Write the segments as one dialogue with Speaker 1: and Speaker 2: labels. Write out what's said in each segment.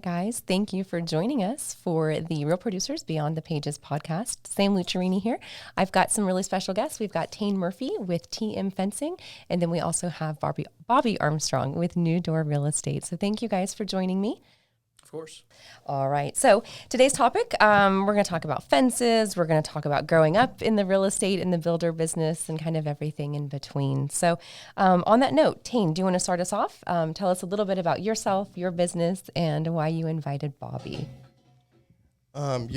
Speaker 1: right, guys. Thank you for joining us for the Real Producers Beyond the Pages podcast. Sam Luccherini here. I've got some really special guests. We've got Tane Murphy with TM Fencing, and then we also have Bobby Armstrong with New Door Real Estate. So thank you guys for joining me.
Speaker 2: Of course.
Speaker 1: All right. So today's topic, we're going to talk about fences. We're going to talk about growing up in the real estate and the builder business and kind of everything in between. So on that note, Tane, do you want to start us off? Tell us a little bit about yourself, your business, and why you invited Bobby.
Speaker 2: I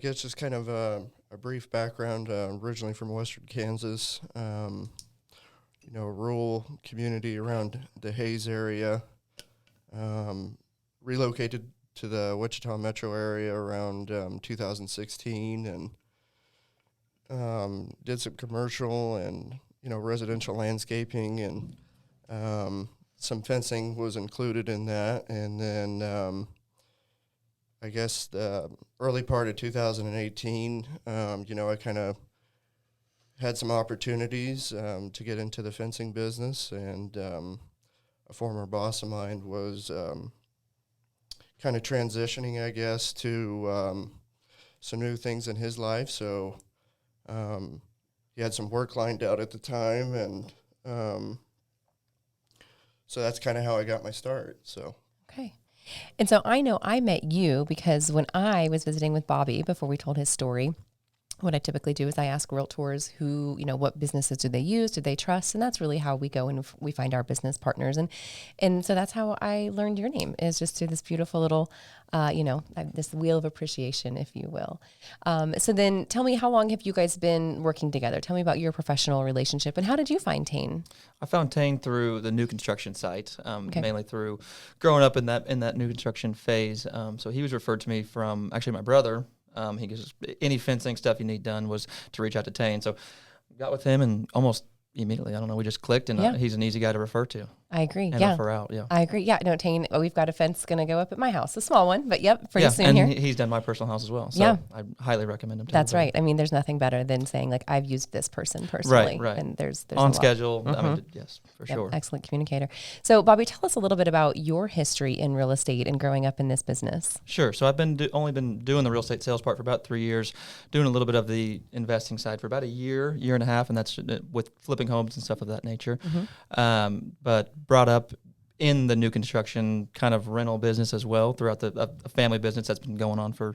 Speaker 2: guess just kind of a brief background. Originally from Western Kansas, a rural community around the Hayes area. Relocated to the Wichita metro area around 2016 and did some commercial and, residential landscaping and some fencing was included in that. And then I guess the early part of 2018, I kind of had some opportunities to get into the fencing business, and a former boss of mine was kind of transitioning, I guess, to some new things in his life. So he had some work lined out at the time, and so that's kind of how I got my start. So
Speaker 1: Okay. And so I know I met you because when I was visiting with Bobby before we told his story, what I typically do is I ask realtors who, what businesses do they use, do they trust? And that's really how we go and we find our business partners. And so that's how I learned your name, is just through this beautiful little, this wheel of appreciation, if you will. So then tell me, how long have you guys been working together? Tell me about your professional relationship, and how did you find Tane?
Speaker 3: I found Tane through the new construction site, mainly through growing up in that new construction phase. So he was referred to me from actually my brother. He goes, any fencing stuff you need done was to reach out to Tane. So got with him and almost immediately, we just clicked, and he's an easy guy to refer to.
Speaker 1: I agree.
Speaker 3: And refer out,
Speaker 1: I agree. Yeah, no, Tane, we've got a fence going to go up at my house, a small one, but pretty soon
Speaker 3: and
Speaker 1: here.
Speaker 3: He's done my personal house as well. So I highly recommend him to
Speaker 1: That's
Speaker 3: everybody.
Speaker 1: right. There's nothing better than saying, I've used this person personally.
Speaker 3: Right.
Speaker 1: And there's
Speaker 3: on schedule. Yes, for sure.
Speaker 1: Excellent communicator. So, Bobby, tell us a little bit about your history in real estate and growing up in this business.
Speaker 3: Sure. So I've only been doing the real estate sales part for about 3 years, doing a little bit of the investing side for about a year and a half, and that's with flipping homes and stuff of that nature. But brought up in the new construction kind of rental business as well, throughout a family business that's been going on for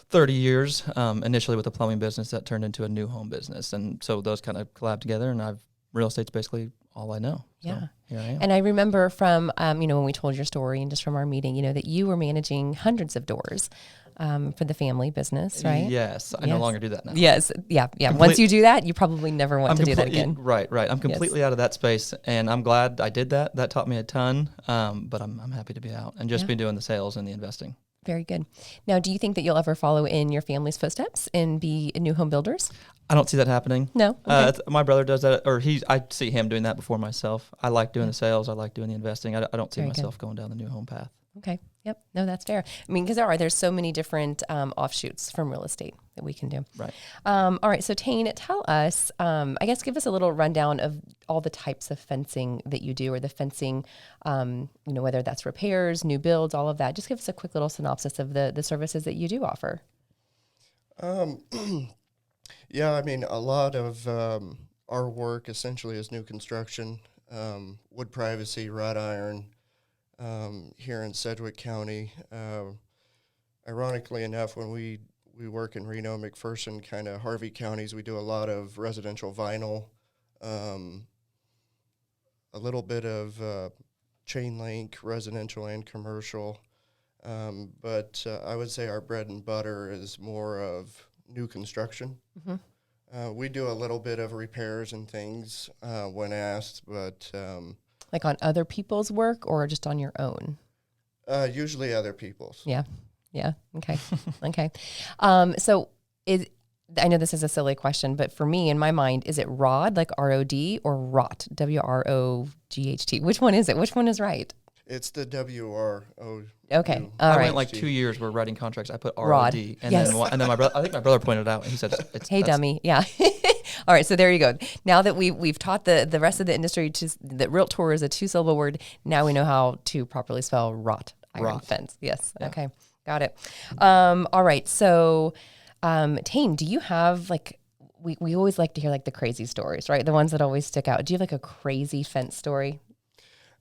Speaker 3: 30 years, initially with a plumbing business that turned into a new home business. And so those kind of collabed together, and real estate's basically all I know. So here I am.
Speaker 1: And I remember from, when we told your story and just from our meeting, that you were managing hundreds of doors for the family business, right?
Speaker 3: Yes. I no longer do that now.
Speaker 1: Yes. Yeah. Once you do that, you probably never want to do that again.
Speaker 3: Right. I'm completely out of that space, and I'm glad I did that. That taught me a ton, but I'm happy to be out and just be doing the sales and the investing.
Speaker 1: Very good. Now, do you think that you'll ever follow in your family's footsteps and be new home builders?
Speaker 3: I don't see that happening.
Speaker 1: No. Okay.
Speaker 3: My brother does that, or I see him doing that before myself. I like doing the sales. I like doing the investing. I don't see myself going down the new home path.
Speaker 1: Okay. Yep. No, that's fair. Because there's so many different offshoots from real estate that we can do.
Speaker 3: Right.
Speaker 1: All right. So Tane, tell us, give us a little rundown of all the types of fencing that you do, or the fencing, whether that's repairs, new builds, all of that. Just give us a quick little synopsis of the services that you do offer.
Speaker 2: A lot of our work essentially is new construction, wood privacy, wrought iron, here in Sedgwick County. Ironically enough, when we work in Reno, McPherson, kind of Harvey counties, we do a lot of residential vinyl, a little bit of chain link, residential and commercial. But I would say our bread and butter is more of new construction. We do a little bit of repairs and things when asked, but...
Speaker 1: like on other people's work or just on your own?
Speaker 2: Usually other people's.
Speaker 1: Yeah. Okay. Okay. So I know this is a silly question, but for me, in my mind, is it ROD, like ROD, or ROT, WROGHT? Which one is it? Which one is right?
Speaker 2: It's the WRO.
Speaker 1: Okay.
Speaker 3: I went like 2 years where writing contracts. I put ROD. And then my brother, I think my brother pointed it out, and he said,
Speaker 1: hey, dummy. Yeah. All right, so there you go. Now that we've taught the rest of the industry that realtor is a 2-syllable word, now we know how to properly spell wrought iron fence. Yes. Yeah. Okay. Got it. All right. So, Tane, do you have like, we always like to hear like the crazy stories, right? The ones that always stick out. Do you have like a crazy fence story?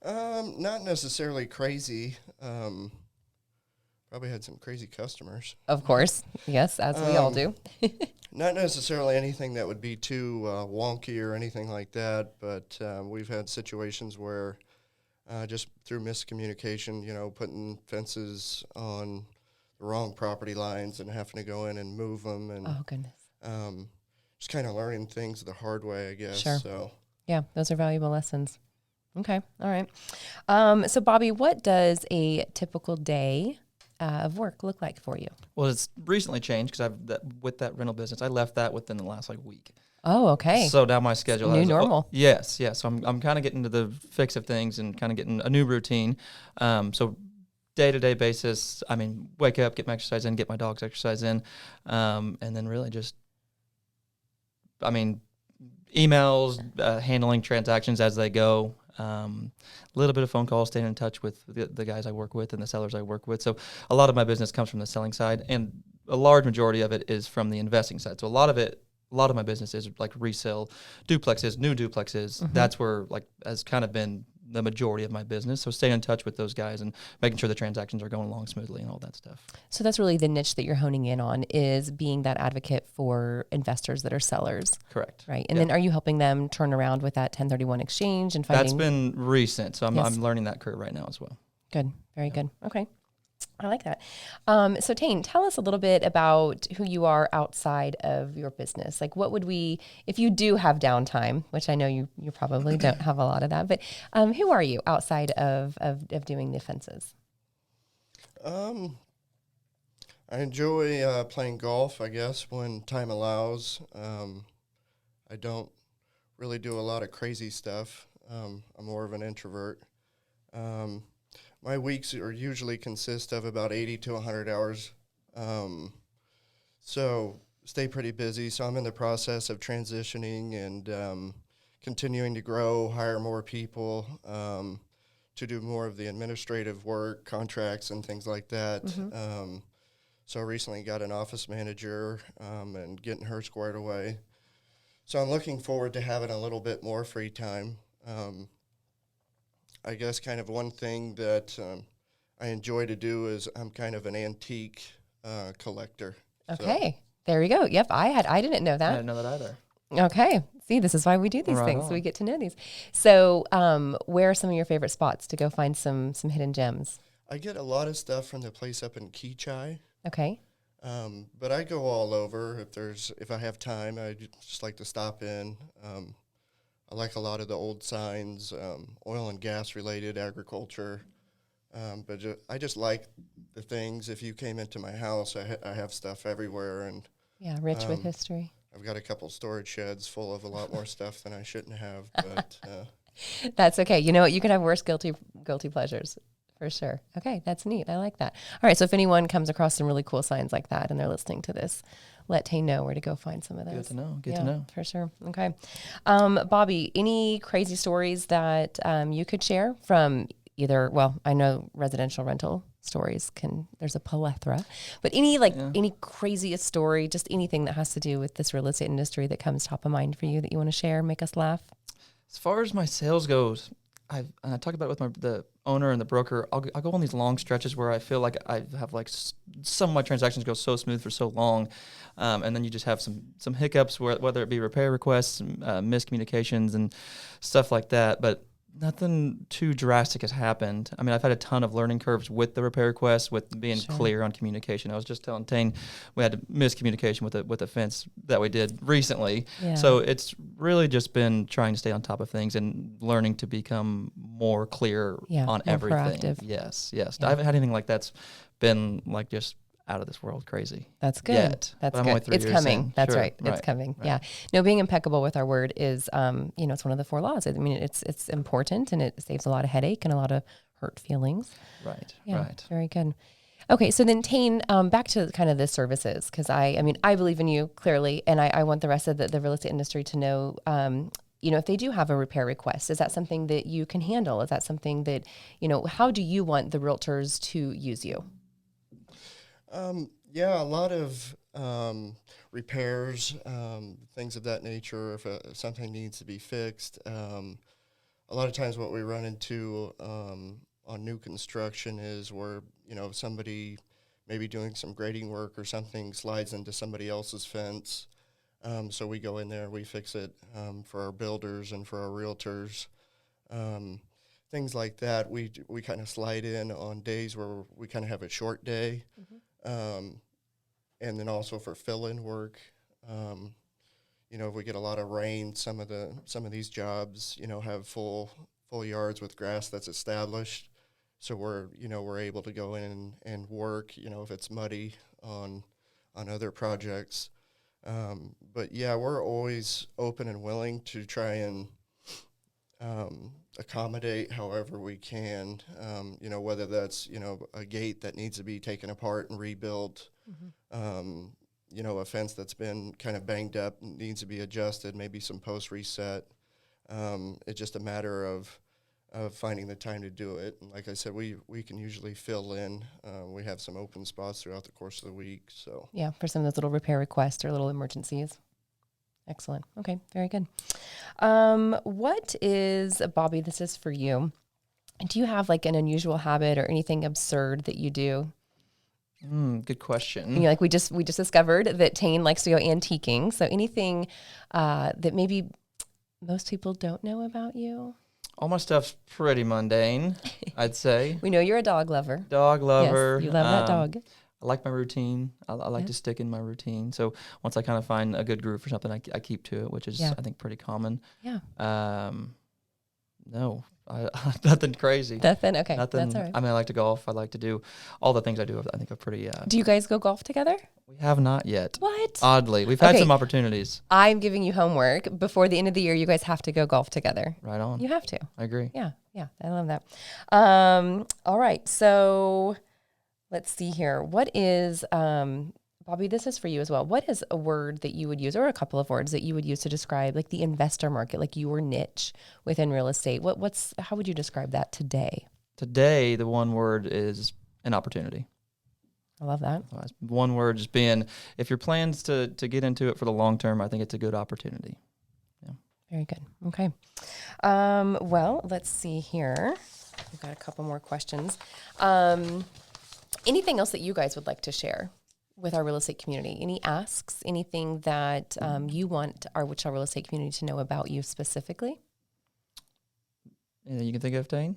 Speaker 2: Not necessarily crazy. Probably had some crazy customers.
Speaker 1: Of course. Yes, as we all do.
Speaker 2: Not necessarily anything that would be too wonky or anything like that, but we've had situations where just through miscommunication, putting fences on the wrong property lines and having to go in and move them, and
Speaker 1: oh goodness,
Speaker 2: just kind of learning things the hard way, I guess.
Speaker 1: Sure.
Speaker 2: So
Speaker 1: yeah, those are valuable lessons. Okay, all right. So Bobby, what does a typical day of work look like for you?
Speaker 3: Well, it's recently changed because with that rental business, I left that within the last week.
Speaker 1: Oh, okay.
Speaker 3: So now my schedule
Speaker 1: New normal.
Speaker 3: Yes. So I'm kind of getting to the fix of things and kind of getting a new routine. So day-to-day basis, wake up, get my exercise in, get my dog's exercise in, and then really just, emails, handling transactions as they go. A little bit of phone calls, staying in touch with the guys I work with and the sellers I work with. So a lot of my business comes from the selling side, and a large majority of it is from the investing side. So a lot of my business is like resale duplexes, new duplexes.
Speaker 1: Mm-hmm.
Speaker 3: That's where has kind of been the majority of my business. So staying in touch with those guys and making sure the transactions are going along smoothly and all that stuff.
Speaker 1: So that's really the niche that you're honing in on, is being that advocate for investors that are sellers.
Speaker 3: Correct.
Speaker 1: Right. And then are you helping them turn around with that 1031 exchange and finding?
Speaker 3: That's been recent. So I'm learning that curve right now as well.
Speaker 1: Good. Very good. Okay. I like that. So Tane, tell us a little bit about who you are outside of your business. Like, what would if you do have downtime, which I know you probably don't have a lot of that, but who are you outside of doing the fences?
Speaker 2: I enjoy playing golf, I guess, when time allows. I don't really do a lot of crazy stuff. I'm more of an introvert. My weeks are usually consist of about 80 to 100 hours. So stay pretty busy. So I'm in the process of transitioning and continuing to grow, hire more people, to do more of the administrative work, contracts and things like that.
Speaker 1: Mm-hmm.
Speaker 2: So I recently got an office manager and getting her squared away. So I'm looking forward to having a little bit more free time. I guess kind of one thing that I enjoy to do is I'm kind of an antique collector.
Speaker 1: Okay, there we go. Yep, I didn't know that.
Speaker 3: I didn't know that either.
Speaker 1: Okay, see, this is why we do these
Speaker 3: Right
Speaker 1: things.
Speaker 3: on.
Speaker 1: So we get to know these. So, where are some of your favorite spots to go find some hidden gems?
Speaker 2: I get a lot of stuff from the place up in Keachai,
Speaker 1: Okay.
Speaker 2: but I go all over. If I have time, I just like to stop in. I like a lot of the old signs, oil and gas related, agriculture. But I just like the things. If you came into my house, I have stuff everywhere, and
Speaker 1: Yeah, rich with history.
Speaker 2: I've got a couple storage sheds full of a lot more stuff than I shouldn't have. But
Speaker 1: That's okay. You know what? You can have worse guilty pleasures for sure. Okay, that's neat. I like that. All right. So if anyone comes across some really cool signs like that and they're listening to this, let Tane know where to go find some of those.
Speaker 3: Good to know. Good to know.
Speaker 1: For sure. Okay. Bobby, any crazy stories that you could share from either, well, I know residential rental stories there's a plethora, but any craziest story, just anything that has to do with this real estate industry that comes top of mind for you that you want to share, make us laugh?
Speaker 3: As far as my sales goes, I talk about it with the owner and the broker. I'll go on these long stretches where I feel like I have some of my transactions go so smooth for so long, and then you just have some hiccups, whether it be repair requests, miscommunications, and stuff like that. But nothing too drastic has happened. I mean, I've had a ton of learning curves with the repair requests, with being clear on communication. I was just telling Tane we had miscommunication with a fence that we did recently.
Speaker 1: Yeah.
Speaker 3: So it's really just been trying to stay on top of things and learning to become more clear on
Speaker 1: more
Speaker 3: everything.
Speaker 1: proactive.
Speaker 3: Yes.
Speaker 1: Yeah.
Speaker 3: I haven't had anything like that's been like just out of this world crazy.
Speaker 1: That's good.
Speaker 3: Yet.
Speaker 1: That's
Speaker 3: But I'm only
Speaker 1: good.
Speaker 3: 3
Speaker 1: It's
Speaker 3: years
Speaker 1: coming.
Speaker 3: in.
Speaker 1: That's
Speaker 3: Sure.
Speaker 1: right. It's coming. Yeah. No, being impeccable with our word is, it's one of the 4 laws. I mean, it's important and it saves a lot of headache and a lot of hurt feelings.
Speaker 3: Right.
Speaker 1: Yeah.
Speaker 3: Right.
Speaker 1: Very good. Okay, so then Tane, back to kind of the services, because I mean, I believe in you clearly, and I want the rest of the real estate industry to know, if they do have a repair request, is that something that you can handle? Is that something that, how do you want the realtors to use you?
Speaker 2: Yeah, a lot of repairs, things of that nature. If something needs to be fixed, a lot of times what we run into on new construction is where somebody maybe doing some grading work or something slides into somebody else's fence. So we go in there, we fix it for our builders and for our realtors. Things like that. We kind of slide in on days where we kind of have a short day. And then also for fill-in work, if we get a lot of rain, some of these jobs, have full yards with grass that's established. So we're able to go in and work, if it's muddy on other projects. But yeah, we're always open and willing to try and accommodate however we can, whether that's, a gate that needs to be taken apart and rebuilt, a fence that's been kind of banged up and needs to be adjusted, maybe some post reset. It's just a matter of finding the time to do it. And like I said, we can usually fill in. We have some open spots throughout the course of the week. So
Speaker 1: yeah, for some of those little repair requests or little emergencies. Excellent. Okay, very good. What is, Bobby, this is for you. Do you have like an unusual habit or anything absurd that you do?
Speaker 3: Good question.
Speaker 1: Like we just discovered that Tane likes to go antiquing. So anything that maybe most people don't know about you?
Speaker 3: All my stuff's pretty mundane, I'd say.
Speaker 1: We know you're a dog lover.
Speaker 3: Dog lover.
Speaker 1: Yes, you love that dog.
Speaker 3: I like my routine. I like to stick in my routine. So once I kind of find a good groove for something, I keep to it, which is, I think, pretty common.
Speaker 1: Yeah.
Speaker 3: No, nothing crazy.
Speaker 1: Nothing? Okay,
Speaker 3: Nothing.
Speaker 1: that's all right.
Speaker 3: I mean, I like to golf. I like to do all the things I do. I think are pretty.
Speaker 1: Do you guys go golf together?
Speaker 3: We have not yet.
Speaker 1: What?
Speaker 3: Oddly, we've had some opportunities.
Speaker 1: I'm giving you homework. Before the end of the year, you guys have to go golf together.
Speaker 3: Right on.
Speaker 1: You have to.
Speaker 3: I agree.
Speaker 1: Yeah, I love that. All right, so let's see here. What is, Bobby, this is for you as well. What is a word that you would use, or a couple of words that you would use to describe like the investor market, like your niche within real estate? How would you describe that today?
Speaker 3: Today, the one word is an opportunity.
Speaker 1: I love that.
Speaker 3: One word just being, if your plans to get into it for the long term, I think it's a good opportunity. Yeah.
Speaker 1: Very good. Okay. Well, let's see here. We've got a couple more questions. Anything else that you guys would like to share with our real estate community? Any asks? Anything that you want our Wichita real estate community to know about you specifically?
Speaker 3: Anything you can think of, Tane?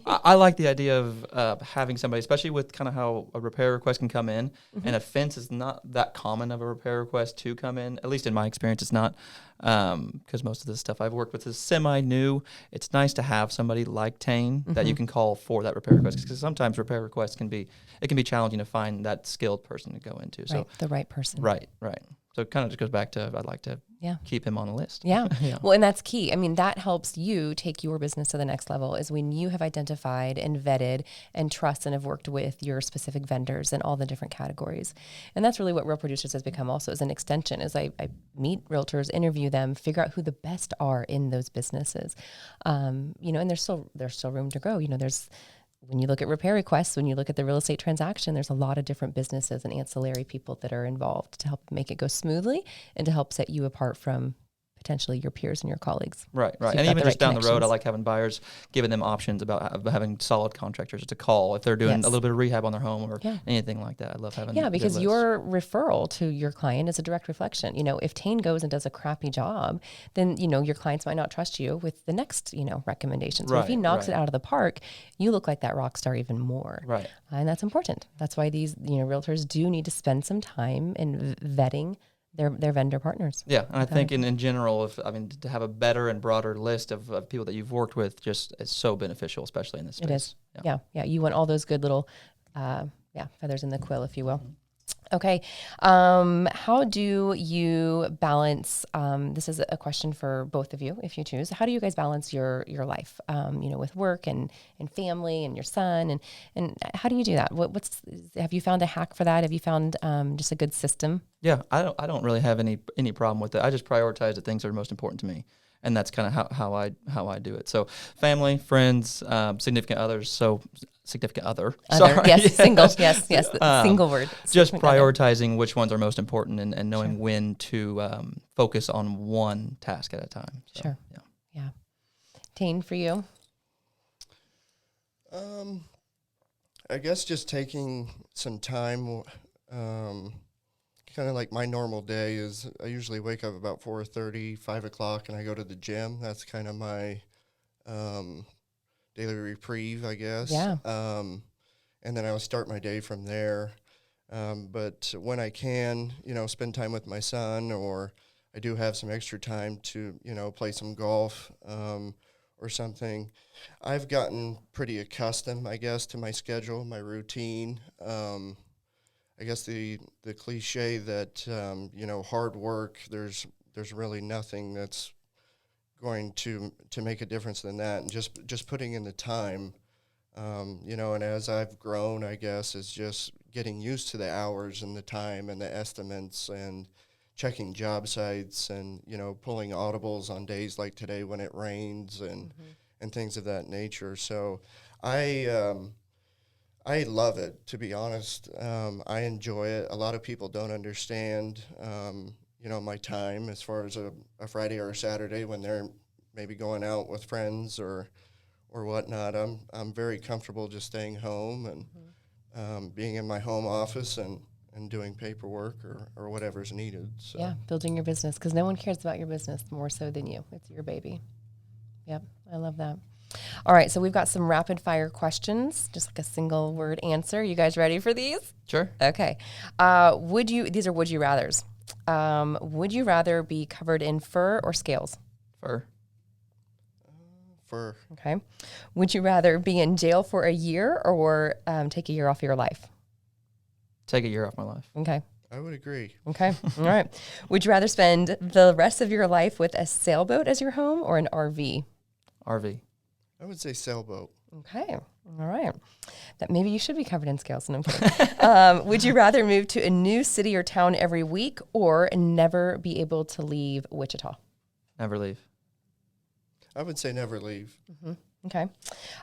Speaker 3: I like the idea of having somebody, especially with kind of how a repair request can come in, and a fence is not that common of a repair request to come in. At least in my experience, it's not, because most of the stuff I've worked with is semi-new. It's nice to have somebody like Tane that you can call for that repair request, because sometimes repair requests can be challenging to find that skilled person to go into. So
Speaker 1: the right person.
Speaker 3: Right. So it kind of just goes back to, I'd like to keep him on the list.
Speaker 1: Yeah. Well, and that's key. I mean, that helps you take your business to the next level, is when you have identified and vetted and trust and have worked with your specific vendors in all the different categories. And that's really what Real Producers has become also, as an extension, is I meet realtors, interview them, figure out who the best are in those businesses. And there's still room to grow. When you look at repair requests, when you look at the real estate transaction, there's a lot of different businesses and ancillary people that are involved to help make it go smoothly and to help set you apart from potentially your peers and your colleagues.
Speaker 3: Right.
Speaker 1: So
Speaker 3: and even just down the road, I like having buyers, giving them options about having solid contractors to call if they're doing a little bit of rehab on their home or anything like that. I love having
Speaker 1: because your referral to your client is a direct reflection. If Tane goes and does a crappy job, then, your clients might not trust you with the next, recommendations. So if he knocks it out of the park, you look like that rock star even more.
Speaker 3: Right.
Speaker 1: And that's important. That's why these, realtors do need to spend some time in vetting their vendor partners.
Speaker 3: Yeah, and I think in general, to have a better and broader list of people that you've worked with just is so beneficial, especially in this space.
Speaker 1: It is. Yeah. You want all those good little, feathers in the quill, if you will. Okay. How do you balance, this is a question for both of you, if you choose. How do you guys balance your life, with work and family and your son? And how do you do that? Have you found a hack for that? Have you found just a good system?
Speaker 3: Yeah, I don't really have any problem with it. I just prioritize the things that are most important to me. And that's kind of how I do it. So family, friends, significant others. So significant other. Sorry.
Speaker 1: Yes, single. Yes, single word.
Speaker 3: Just prioritizing which ones are most important and knowing when to focus on one task at a time. So,
Speaker 1: sure. Yeah. Tane, for you?
Speaker 2: I guess just taking some time. Kind of like my normal day is I usually wake up about 4:30, 5 o'clock, and I go to the gym. That's kind of my daily reprieve, I guess.
Speaker 1: Yeah.
Speaker 2: And then I'll start my day from there. But when I can, spend time with my son, or I do have some extra time to, play some golf or something. I've gotten pretty accustomed, I guess, to my schedule, my routine. I guess the cliche that hard work, there's really nothing that's going to make a difference than that, and just putting in the time, and as I've grown, I guess, is just getting used to the hours and the time and the estimates and checking job sites and pulling audibles on days like today when it rains and things of that nature. So I love it, to be honest. I enjoy it. A lot of people don't understand, my time as far as a Friday or a Saturday when they're maybe going out with friends or whatnot. I'm very comfortable just staying home and being in my home office and doing paperwork or whatever's needed. So.
Speaker 1: Yeah, building your business, because no one cares about your business more so than you. It's your baby. Yep, I love that. All right, so we've got some rapid fire questions, just like a single word answer. You guys ready for these?
Speaker 3: Sure.
Speaker 1: Okay. These are would you rathers. Would you rather be covered in fur or scales?
Speaker 3: Fur.
Speaker 2: Fur.
Speaker 1: Okay. Would you rather be in jail for a year or take a year off your life?
Speaker 3: Take a year off my life.
Speaker 1: Okay.
Speaker 2: I would agree.
Speaker 1: Okay. All right. Would you rather spend the rest of your life with a sailboat as your home or an RV?
Speaker 3: RV.
Speaker 2: I would say sailboat.
Speaker 1: Okay. All right. That maybe you should be covered in scales. And I'm kidding. Would you rather move to a new city or town every week or never be able to leave Wichita?
Speaker 3: Never leave.
Speaker 2: I would say never leave.
Speaker 1: Okay.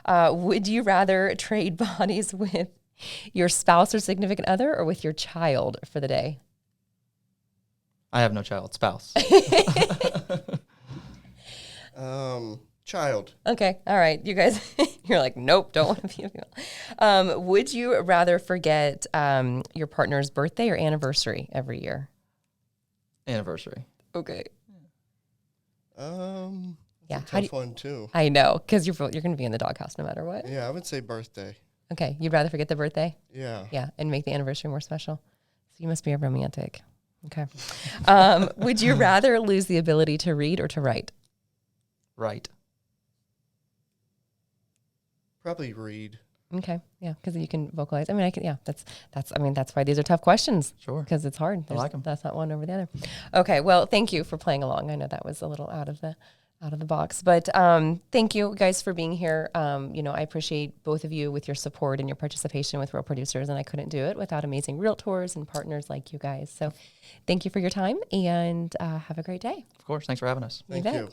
Speaker 1: Would you rather trade bodies with your spouse or significant other or with your child for the day?
Speaker 3: I have no child. Spouse.
Speaker 2: Child.
Speaker 1: Okay. All right. You guys, you're like, nope, don't want to be a female. Would you rather forget your partner's birthday or anniversary every year?
Speaker 3: Anniversary.
Speaker 1: Okay.
Speaker 2: Yeah. Tough one too.
Speaker 1: I know, because you're going to be in the doghouse no matter what.
Speaker 2: Yeah, I would say birthday.
Speaker 1: Okay. You'd rather forget the birthday?
Speaker 2: Yeah.
Speaker 1: Yeah. And make the anniversary more special. So you must be a romantic. Okay. Would you rather lose the ability to read or to write?
Speaker 3: Right.
Speaker 2: Probably read.
Speaker 1: Okay. Yeah. Because you can vocalize. I mean, that's why these are tough questions.
Speaker 3: Sure.
Speaker 1: Because it's hard.
Speaker 3: I like them.
Speaker 1: That's not one over the other. Okay. Well, thank you for playing along. I know that was a little out of the box, but thank you guys for being here. I appreciate both of you with your support and your participation with Real Producers, and I couldn't do it without amazing realtors and partners like you guys. So thank you for your time, and have a great day.
Speaker 3: Of course. Thanks for having us.
Speaker 2: Thank you.